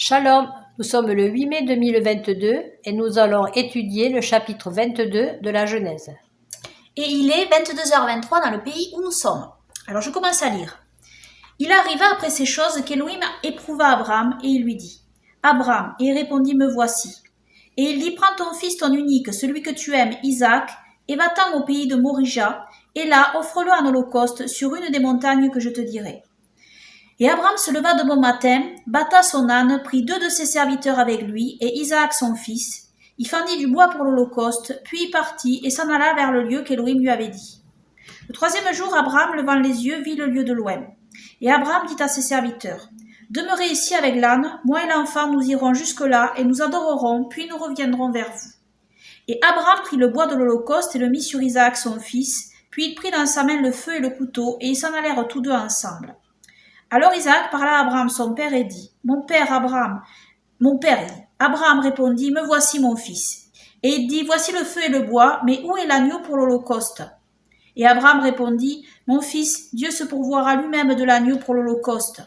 Shalom, nous sommes le 8 mai 2022 et nous allons étudier le chapitre 22 de la Genèse. Et il est 22h23 dans le pays où nous sommes. Alors je commence à lire. Il arriva après ces choses qu'Élohim éprouva Abraham et il lui dit « Abraham, et il répondit, me voici. Et il dit, prends ton fils, ton unique, celui que tu aimes, Isaac, et va-t'en au pays de Morija, et là, offre-le en holocauste sur une des montagnes que je te dirai. » Et Abraham se leva de bon matin, batta son âne, prit 2 de ses serviteurs avec lui, et Isaac son fils. Il fendit du bois pour l'holocauste, puis il partit et s'en alla vers le lieu qu'Élohim lui avait dit. Le 3e jour, Abraham, levant les yeux, vit le lieu de loin. Et Abraham dit à ses serviteurs, « Demeurez ici avec l'âne, moi et l'enfant, nous irons jusque-là, et nous adorerons, puis nous reviendrons vers vous. » Et Abraham prit le bois de l'holocauste et le mit sur Isaac son fils, puis il prit dans sa main le feu et le couteau, et ils s'en allèrent tous deux ensemble. Alors Isaac parla à Abraham son père et dit, « Mon père Abraham, mon père. » Abraham répondit, « Me voici mon fils. » Et il dit, « Voici le feu et le bois, mais où est l'agneau pour l'holocauste ?» Et Abraham répondit, « Mon fils, Dieu se pourvoira lui-même de l'agneau pour l'holocauste. »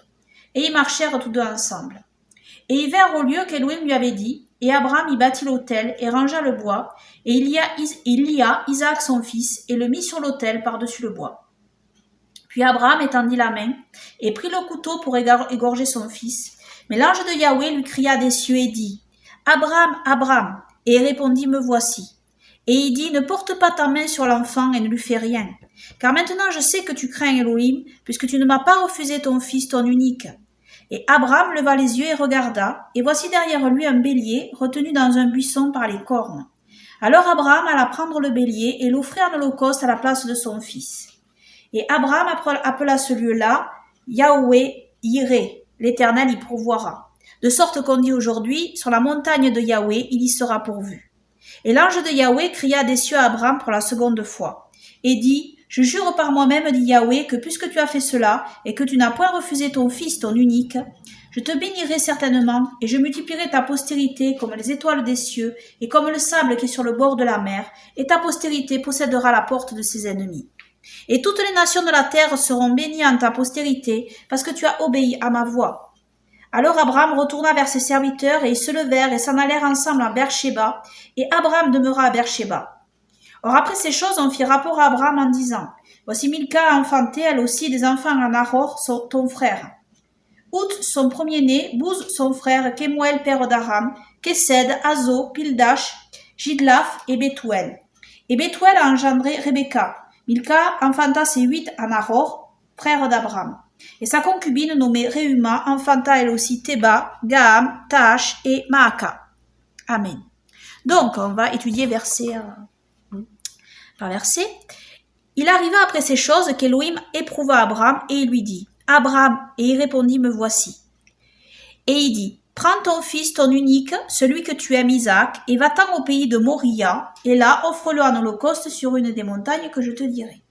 Et ils marchèrent tous deux ensemble. Et ils vinrent au lieu qu'Élohim lui avait dit, et Abraham y bâtit l'autel et rangea le bois, et il lia Isaac son fils et le mit sur l'autel par-dessus le bois. Puis Abraham étendit la main et prit le couteau pour égorger son fils. Mais l'ange de Yahweh lui cria des cieux et dit, « Abraham, Abraham !» Et il répondit, « Me voici. » Et il dit, « Ne porte pas ta main sur l'enfant et ne lui fais rien. Car maintenant je sais que tu crains Elohim, puisque tu ne m'as pas refusé ton fils, ton unique. » Et Abraham leva les yeux et regarda, et voici derrière lui un bélier retenu dans un buisson par les cornes. Alors Abraham alla prendre le bélier et l'offrit en holocauste à la place de son fils. Et Abraham appela ce lieu-là Yahweh Yireh, l'Éternel y pourvoira. De sorte qu'on dit aujourd'hui, sur la montagne de Yahweh, il y sera pourvu. Et l'ange de Yahweh cria des cieux à Abraham pour la seconde fois, et dit, « Je jure par moi-même, dit Yahweh, que puisque tu as fait cela, et que tu n'as point refusé ton fils, ton unique, je te bénirai certainement, et je multiplierai ta postérité comme les étoiles des cieux, et comme le sable qui est sur le bord de la mer, et ta postérité possédera la porte de ses ennemis. Et toutes les nations de la terre seront bénies en ta postérité, parce que tu as obéi à ma voix. » Alors Abraham retourna vers ses serviteurs, et ils se levèrent et s'en allèrent ensemble à Beersheba, et Abraham demeura à Beersheba. Or après ces choses, on fit rapport à Abraham en disant, « Voici Milca a enfanté, elle aussi, des enfants à Nahor, ton frère. Out, son premier-né, Bouz, son frère, Kemuel, père d'Aram, Kesed, Azo, Pildash, Jidlaph et Bethuel. Et Bethuel a engendré Rebecca. Milca enfanta ses 8 à Nahor, frère d'Abraham. Et sa concubine nommée Reuma enfanta elle aussi Théba, Gaham, Taash et Maaka. Amen. Donc, on va étudier verset par verset. Il arriva après ces choses qu'Élohim éprouva Abraham et il lui dit, « Abraham » et il répondit, « Me voici. » Et il dit, « Prends ton fils, ton unique, celui que tu aimes, Isaac, et va-t'en au pays de Moria, et là, offre-le en holocauste sur une des montagnes que je te dirai. »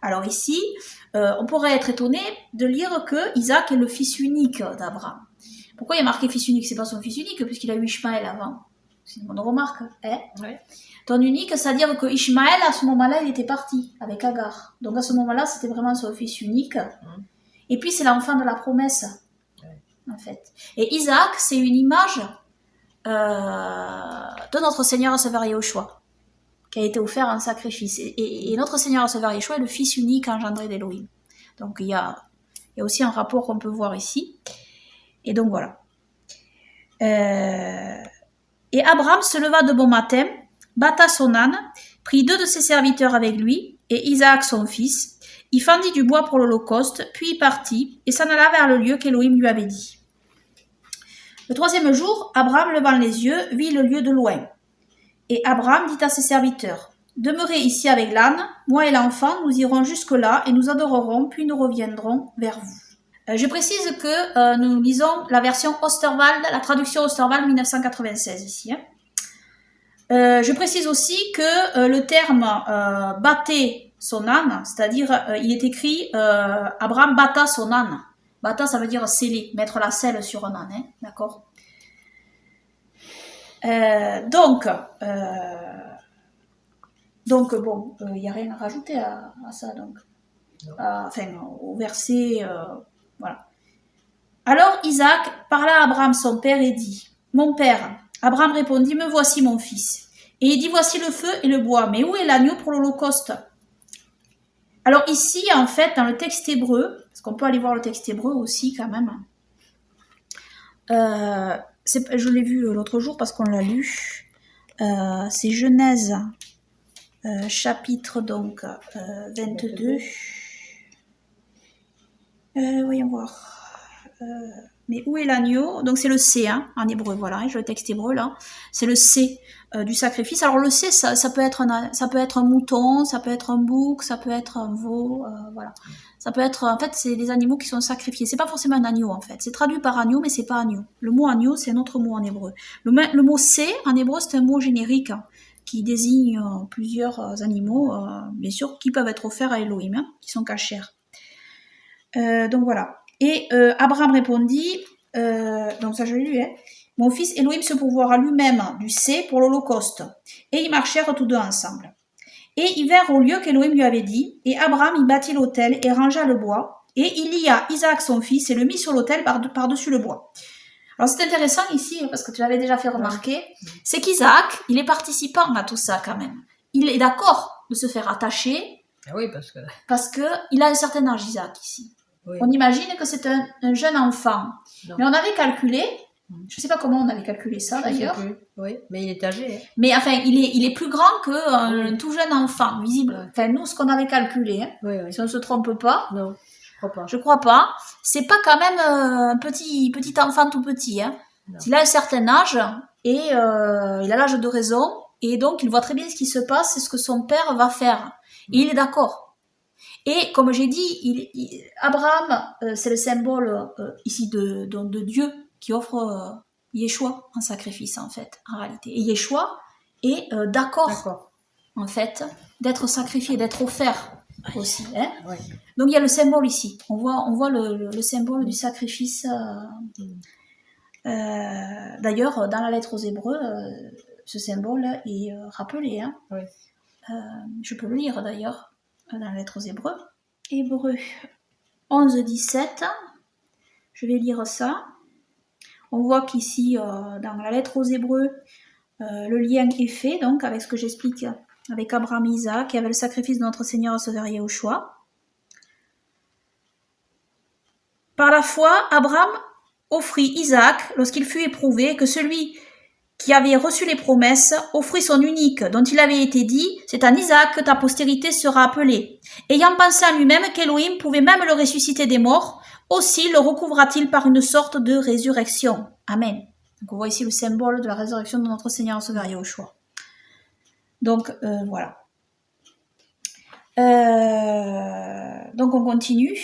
Alors ici, on pourrait être étonné de lire que Isaac est le fils unique d'Abraham. Pourquoi il y a marqué fils unique? C'est pas son fils unique, puisqu'il a eu Ishmaël avant. C'est une bonne remarque, hein? Ouais. Ton unique, c'est-à-dire que Ishmaël, à ce moment-là, il était parti avec Agar. Donc à ce moment-là, c'était vraiment son fils unique. Et puis c'est l'enfant de la promesse, en fait. Et Isaac, c'est une image de notre Seigneur et Sauveur Yahushua, qui a été offert en sacrifice. Et notre Seigneur et Sauveur Yahushua est le fils unique engendré d'Élohim. Donc il y a aussi un rapport qu'on peut voir ici. Et donc voilà. Et Abraham se leva de bon matin, batta son âne, prit 2 de ses serviteurs avec lui, et Isaac son fils. Il fendit du bois pour l'holocauste, puis il partit, et s'en alla vers le lieu qu'Élohim lui avait dit. Le 3e jour, Abraham, levant les yeux, vit le lieu de loin. Et Abraham dit à ses serviteurs, « Demeurez ici avec l'âne, moi et l'enfant, nous irons jusque-là, et nous adorerons, puis nous reviendrons vers vous. » Je précise que nous lisons la version Osterwald, la traduction Osterwald 1996 ici. Je précise aussi que le terme « battait son âne », c'est-à-dire il est écrit Abraham batta son âne. Batta, ça veut dire sceller, mettre la selle sur un âne, hein, d'accord? Donc bon, il n'y a rien à rajouter à ça, donc. Enfin, au verset, voilà. Alors Isaac parla à Abraham son père et dit, « Mon père. » Abraham répondit, « Me voici mon fils. » Et il dit, « Voici le feu et le bois, mais où est l'agneau pour l'holocauste ?» Alors ici, en fait, dans le texte hébreu, parce qu'on peut aller voir le texte hébreu aussi quand même, je l'ai vu l'autre jour parce qu'on l'a lu, c'est Genèse, chapitre donc 22. Voyons voir. Mais où est l'agneau? Donc c'est le C hein, en hébreu, voilà, j'ai le texte hébreu là. C'est le C du sacrifice. Alors le C, ça peut être un mouton, ça peut être un bouc, ça peut être un veau, voilà. Ça peut être, en fait, c'est les animaux qui sont sacrifiés. C'est pas forcément un agneau en fait. C'est traduit par agneau, mais c'est pas agneau. Le mot agneau, c'est un autre mot en hébreu. Le mot C en hébreu, c'est un mot générique hein, qui désigne plusieurs animaux, bien sûr, qui peuvent être offerts à Elohim, hein, qui sont cachers. Donc voilà. Et Abraham répondit, donc ça je l'ai lu, hein, mon fils Elohim se pourvoira lui-même du C pour l'holocauste. Et ils marchèrent tous deux ensemble. Et ils vinrent au lieu qu'Elohim lui avait dit, et Abraham y bâtit l'autel et rangea le bois, et il lia Isaac son fils et le mit sur l'autel par-dessus le bois. Alors c'est intéressant ici, parce que tu l'avais déjà fait remarquer, c'est qu'Isaac, il est participant à tout ça quand même. Il est d'accord de se faire attacher, Oui, parce que il a un certain âge, Isaac, ici. Oui. On imagine que c'est un jeune enfant. Non. Mais on avait calculé, je ne sais pas comment on avait calculé ça d'ailleurs. Oui, mais il est âgé. Hein. Mais enfin, il est plus grand qu'un tout jeune enfant, visible. Ouais. Enfin, nous, ce qu'on avait calculé, hein, Oui. si on ne se trompe pas. Non, je crois pas. Je crois pas. C'est pas quand même un petit enfant tout petit. Hein. Il a un certain âge et il a l'âge de raison. Et donc, il voit très bien ce qui se passe et ce que son père va faire. Et il est d'accord. Et comme j'ai dit, Abraham, c'est le symbole ici de Dieu qui offre Yeshua en sacrifice en fait, en réalité. Et Yeshua est d'accord, en fait, d'être sacrifié, d'être offert aussi. Hein. Ouais. Donc il y a le symbole ici. On voit le symbole du sacrifice. D'ailleurs, dans la lettre aux Hébreux, ce symbole est rappelé. Hein. Oui. Je peux le lire d'ailleurs. Dans la lettre aux Hébreux. Hébreux 11, 17. Je vais lire ça. On voit qu'ici, dans la lettre aux Hébreux, le lien est fait, donc, avec ce que j'explique avec Abraham et Isaac, et avec le sacrifice de notre Seigneur à Sauveur Yahushua. Par la foi, Abraham offrit Isaac lorsqu'il fut éprouvé que celui qui avait reçu les promesses, offrit son unique, dont il avait été dit, c'est en Isaac que ta postérité sera appelée. Ayant pensé en lui-même qu'Élohim pouvait même le ressusciter des morts, aussi le recouvra-t-il par une sorte de résurrection. Amen. Donc on voit ici le symbole de la résurrection de notre Seigneur Sauveur Yahushua. Donc voilà. Donc on continue.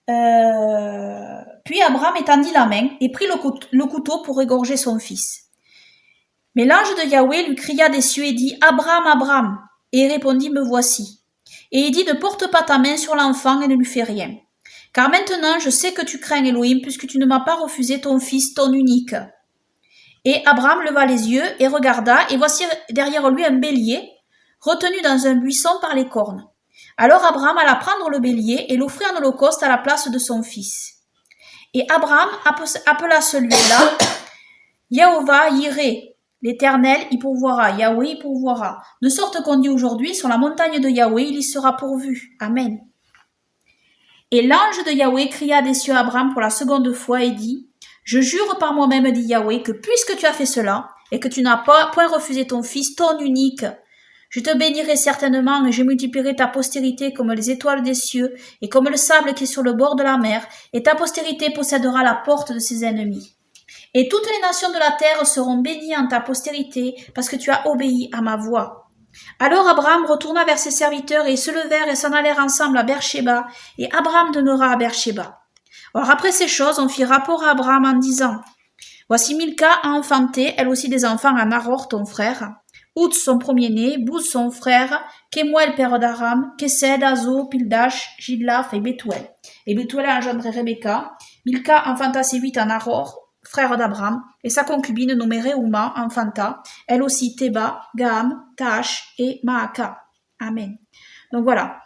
Puis Abraham étendit la main et prit le couteau pour égorger son fils. Mais l'ange de Yahweh lui cria des cieux et dit « Abraham, Abraham !» Et il répondit « Me voici !» Et il dit « Ne porte pas ta main sur l'enfant et ne lui fais rien. Car maintenant je sais que tu crains Elohim puisque tu ne m'as pas refusé ton fils, ton unique. » Et Abraham leva les yeux et regarda, et voici derrière lui un bélier, retenu dans un buisson par les cornes. Alors Abraham alla prendre le bélier et l'offrit en holocauste à la place de son fils. Et Abraham appela celui-là Yehovah Yireh. L'Éternel y pourvoira, Yahweh y pourvoira. De sorte qu'on dit aujourd'hui, sur la montagne de Yahweh, il y sera pourvu. Amen. Et l'ange de Yahweh cria des cieux à Abraham pour la seconde fois et dit, « Je jure par moi-même, dit Yahweh, que puisque tu as fait cela, et que tu n'as point refusé ton fils, ton unique, je te bénirai certainement et je multiplierai ta postérité comme les étoiles des cieux et comme le sable qui est sur le bord de la mer, et ta postérité possédera la porte de ses ennemis. Et toutes les nations de la terre seront bénies en ta postérité, parce que tu as obéi à ma voix. » Alors Abraham retourna vers ses serviteurs, et ils se levèrent et s'en allèrent ensemble à Beersheba, et Abraham demeura à Beersheba. Or après ces choses, on fit rapport à Abraham en disant, « Voici Milca a enfanté, elle aussi des enfants à Nahor, ton frère, Outs son premier-né, Bouz son frère, Kemuel père d'Aram, Kesed, Azo, Pildash, Jidlaf et Bethuel. Et Bethuel a engendré Rebecca. Milca enfanta ses 8 à Nahor, frère d'Abraham, et sa concubine nommée Reuma enfanta, elle aussi Théba, Gaham, Taach et Maaka. Amen. Donc voilà.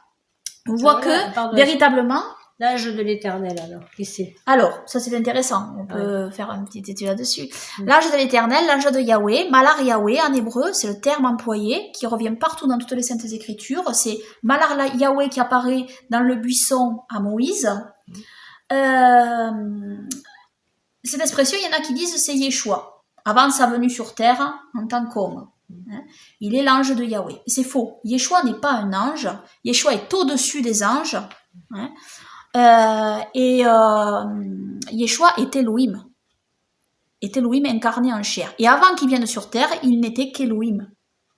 On voit que, véritablement, L'ange de l'Éternel, alors, qui c'est? Alors, ça c'est intéressant, on peut faire un petit étude là-dessus. L'ange de l'Éternel, l'ange de Yahweh, Malar Yahweh en hébreu, c'est le terme employé qui revient partout dans toutes les saintes écritures. C'est Malar Yahweh qui apparaît dans le buisson à Moïse. Cette expression, il y en a qui disent c'est Yeshua, avant sa venue sur terre en tant qu'homme. Il est l'ange de Yahweh. C'est faux. Yeshua n'est pas un ange. Yeshua est au-dessus des anges. Yeshua est Elohim. Est Elohim incarné en chair. Et avant qu'il vienne sur terre, il n'était qu'Elohim.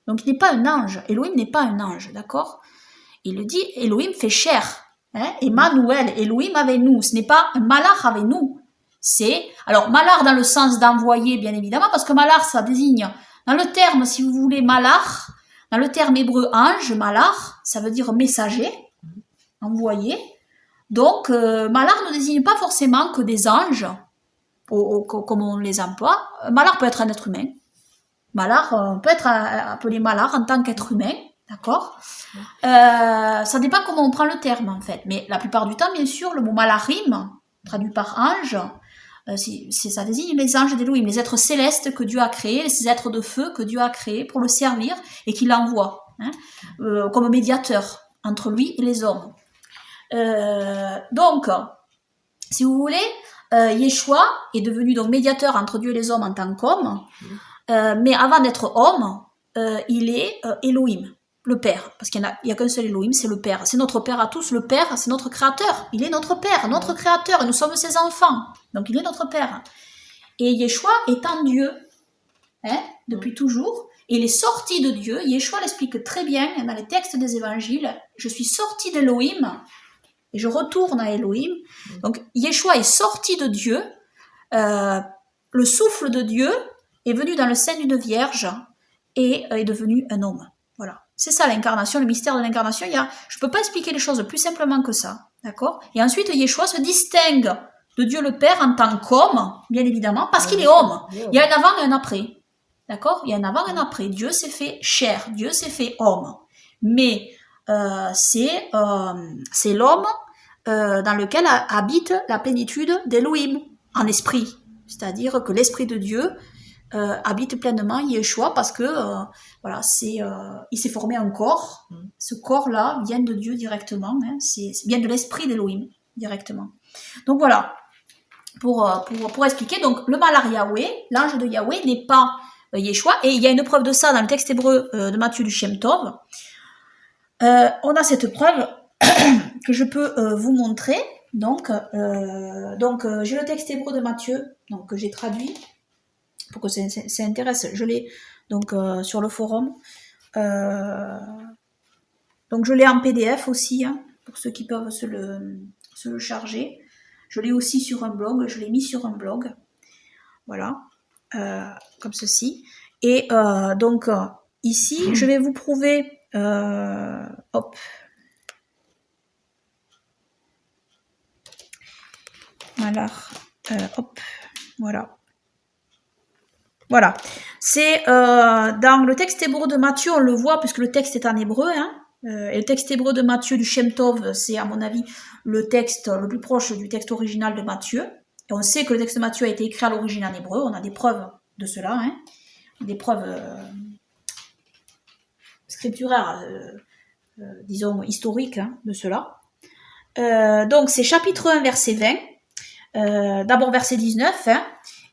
Donc il n'est pas un ange. Elohim n'est pas un ange, d'accord? Il le dit, Elohim fait chair. Emmanuel, Elohim avec nous. Ce n'est pas un malach avec nous. C'est, alors malach dans le sens d'envoyer, bien évidemment, parce que malach, ça désigne, dans le terme, si vous voulez, malach, dans le terme hébreu ange, malach, ça veut dire messager, envoyé. Donc, malach ne désigne pas forcément que des anges, comme on les emploie. Malach peut être un être humain. Malach, on peut être appelé malach en tant qu'être humain, d'accord? Ça dépend comment on prend le terme, en fait. Mais la plupart du temps, bien sûr, le mot malachim, traduit par ange, ça désigne les anges d'Elohim, les êtres célestes que Dieu a créés, ces êtres de feu que Dieu a créés pour le servir et qu'il envoie, comme médiateur entre lui et les hommes. Donc, si vous voulez, Yeshua est devenu donc médiateur entre Dieu et les hommes en tant qu'homme, mais avant d'être homme, il est Elohim, le Père, parce qu'il n'y a qu'un seul Elohim, c'est le Père. C'est notre Père à tous, le Père, c'est notre Créateur. Il est notre Père, notre Créateur, et nous sommes ses enfants. Donc il est notre Père. Et Yeshua étant Dieu, depuis toujours, et il est sorti de Dieu. Yeshua l'explique très bien dans les textes des évangiles. Je suis sorti d'Elohim, et je retourne à Elohim. Donc Yeshua est sorti de Dieu, le souffle de Dieu est venu dans le sein d'une vierge et est devenu un homme. Voilà. C'est ça l'incarnation, le mystère de l'incarnation. Je ne peux pas expliquer les choses plus simplement que ça. D'accord? Et ensuite, Yeshua se distingue de Dieu le Père en tant qu'homme, bien évidemment, parce qu'il est homme. Il y a un avant et un après. D'accord? Il y a un avant et un après. Dieu s'est fait chair, Dieu s'est fait homme. Mais c'est l'homme dans lequel habite la plénitude d'Elohim, en esprit. C'est-à-dire que l'esprit de Dieu habite pleinement Yeshua parce que il s'est formé un corps. Ce corps-là vient de Dieu directement, vient de l'esprit d'Elohim directement. Donc voilà, pour expliquer. Donc le Malar Yahweh, l'ange de Yahweh, n'est pas Yeshua, et il y a une preuve de ça dans le texte hébreu de Matthieu du Shem Tov. On a cette preuve que je peux vous montrer. Donc j'ai le texte hébreu de Matthieu, donc que j'ai traduit pour que ça intéresse. Je l'ai donc sur le forum. Donc je l'ai en PDF aussi, pour ceux qui peuvent se le charger. Je l'ai aussi sur un blog, je l'ai mis sur un blog. Voilà, comme ceci. Et donc ici, je vais vous prouver. Hop. Malar. Hop. Voilà. Voilà, c'est dans le texte hébreu de Matthieu, on le voit puisque le texte est en hébreu, et le texte hébreu de Matthieu du Shem Tov, c'est à mon avis le texte le plus proche du texte original de Matthieu, et on sait que le texte de Matthieu a été écrit à l'origine en hébreu, on a des preuves de cela, des preuves scripturaires, disons historiques de cela. Donc c'est chapitre 1, verset 20, d'abord verset 19,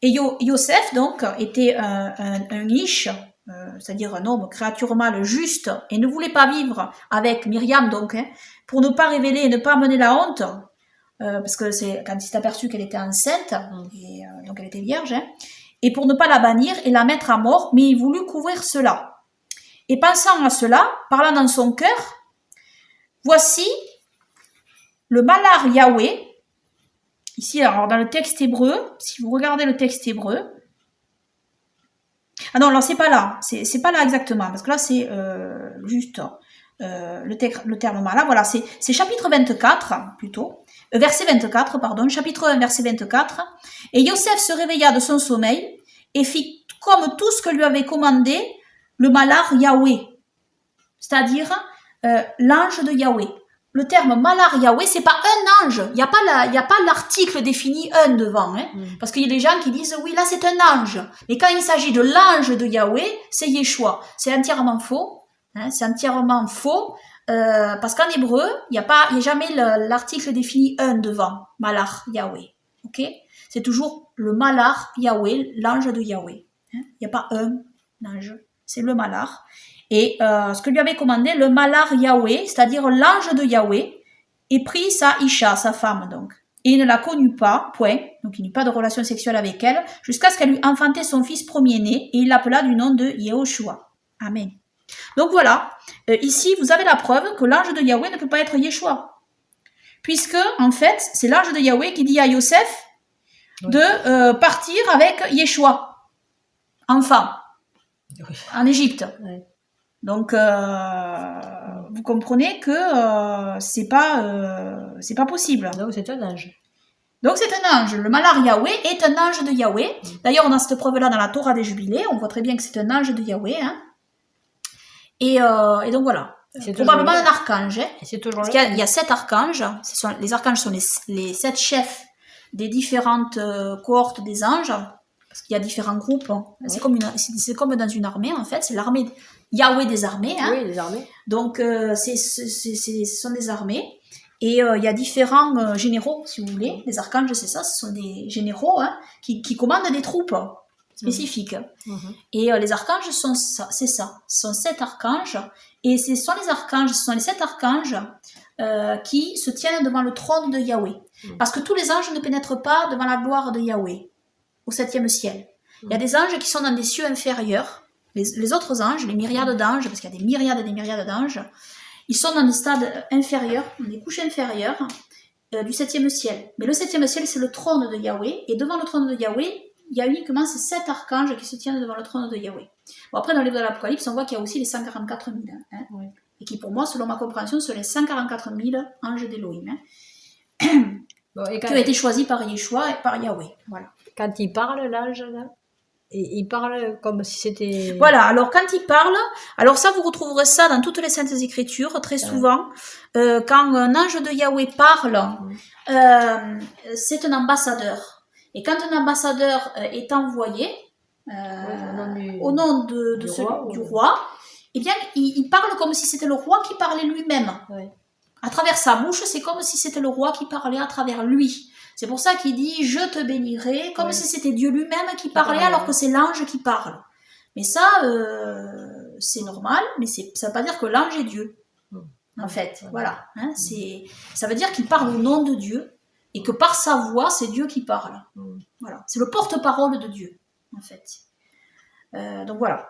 et Yosef, donc, était un ish, c'est-à-dire un homme, créature mâle, juste, et ne voulait pas vivre avec Myriam, donc, pour ne pas révéler et ne pas amener la honte, parce que c'est quand il s'est aperçu qu'elle était enceinte, et, donc elle était vierge, et pour ne pas la bannir et la mettre à mort, mais il voulut couvrir cela. Et pensant à cela, parlant dans son cœur, voici le Malar Yahweh. Ici, alors dans le texte hébreu, si vous regardez le texte hébreu, ah non, là c'est pas là, c'est pas là exactement, parce que là c'est juste le terme Malar. Voilà, c'est chapitre 24 plutôt, verset 24 pardon, chapitre 1 verset 24. Et Yosef se réveilla de son sommeil et fit comme tout ce que lui avait commandé le Malar Yahweh, c'est-à-dire l'ange de Yahweh. le terme Malar Yahweh, c'est pas un ange. Il n'y a pas l'article défini un devant. Hein, parce qu'il y a des gens qui disent, oui, là c'est un ange. Mais quand il s'agit de l'ange de Yahweh, c'est Yeshua. C'est entièrement faux. Hein, c'est entièrement faux. Parce qu'en hébreu, il n'y a jamais l'article défini un devant. Malar Yahweh. Ok? C'est toujours le Malar Yahweh, l'ange de Yahweh. Il n'y a pas un ange. C'est le Malar. Et ce que lui avait commandé le Malar Yahweh, c'est-à-dire l'ange de Yahweh, et prit sa Isha, sa femme donc. Et il ne la connut pas, point, donc il n'eut pas de relation sexuelle avec elle, jusqu'à ce qu'elle lui enfantait son fils premier-né, et il l'appela du nom de Yehoshua. Amen. Donc voilà, ici vous avez la preuve que l'ange de Yahweh ne peut pas être Yeshua. Puisque, en fait, c'est l'ange de Yahweh qui dit à Yosef de partir avec Yeshua, enfant, en Égypte. Ouais. Donc, vous comprenez que c'est pas possible. Donc c'est un ange. Donc c'est un ange. Le Malar Yahweh est un ange de Yahweh. D'ailleurs, on a cette preuve-là dans la Torah des Jubilés. On voit très bien que c'est un ange de Yahweh. Hein. Et donc voilà. C'est probablement un archange. Hein. C'est toujours Parce qu'il y a 7 archanges. Les archanges sont les 7 chefs des différentes cohortes des anges. Parce qu'il y a différents groupes. Hein. Ouais. C'est comme dans une armée, en fait. C'est l'armée Yahweh des armées. Hein. Oui, les armées. Donc, ce sont des armées. Et il y a différents généraux, si vous voulez. Les archanges, c'est ça. Ce sont des généraux hein, qui commandent des troupes spécifiques. Et les archanges, c'est ça. Ce sont 7 archanges. Et ce sont les 7 archanges qui se tiennent devant le trône de Yahweh. Parce que tous les anges ne pénètrent pas devant la gloire de Yahweh. Au 7e ciel. Il y a des anges qui sont dans des cieux inférieurs. Les autres anges, les myriades d'anges, parce qu'il y a des myriades et des myriades d'anges, ils sont dans des stades inférieurs, des couches inférieures du 7e ciel. Mais le 7e ciel, c'est le trône de Yahweh. Et devant le trône de Yahweh, il y a uniquement ces 7 archanges qui se tiennent devant le trône de Yahweh. Bon, après, dans le livre de l'Apocalypse, on voit qu'il y a aussi les 144 000. Hein, oui. Et qui, pour moi, selon ma compréhension, sont les 144 000 anges d'Élohim. Hein, bon, qui ont été choisis par Yeshua et par Yahweh. Voilà. Quand il parle, l'ange, là, il parle comme si c'était... Voilà, alors quand il parle, alors ça vous retrouverez ça dans toutes les Saintes Écritures, très souvent, quand un ange de Yahweh parle, c'est un ambassadeur. Et quand un ambassadeur est envoyé au nom du roi, eh bien, il parle comme si c'était le roi qui parlait lui-même. Ouais. À travers sa bouche, c'est comme si c'était le roi qui parlait à travers lui. C'est pour ça qu'il dit « je te bénirai », comme si c'était Dieu lui-même qui parlait alors que c'est l'ange qui parle. Mais ça, c'est normal, mais ça ne veut pas dire que l'ange est Dieu, en fait. Voilà. Hein, ça veut dire qu'il parle au nom de Dieu et que par sa voix, c'est Dieu qui parle. Voilà. C'est le porte-parole de Dieu, en fait. Donc voilà.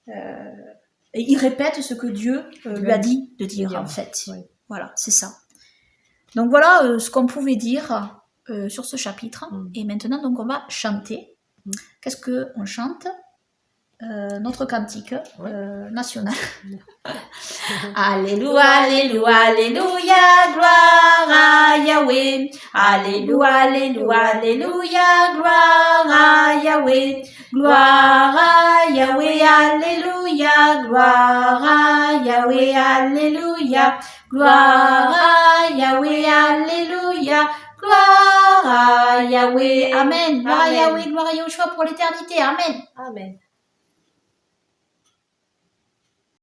Et il répète ce que Dieu lui a dit de dire, en fait. Oui. Voilà, c'est ça. Donc voilà ce qu'on pouvait dire sur ce chapitre. Et maintenant, donc, on va chanter. Qu'est-ce qu'on chante notre cantique national. Alléluia, Alléluia, Alléluia, gloire à Yahweh. Alléluia, Alléluia, Alléluia, gloire à Yahweh. Gloire à Yahweh, Alléluia, gloire à Yahweh, Alléluia. Gloire à Yahweh, Alléluia, gloire à Yahweh, Amen. Gloire à Yahweh, gloire à Yahushua pour l'éternité, Amen. Amen.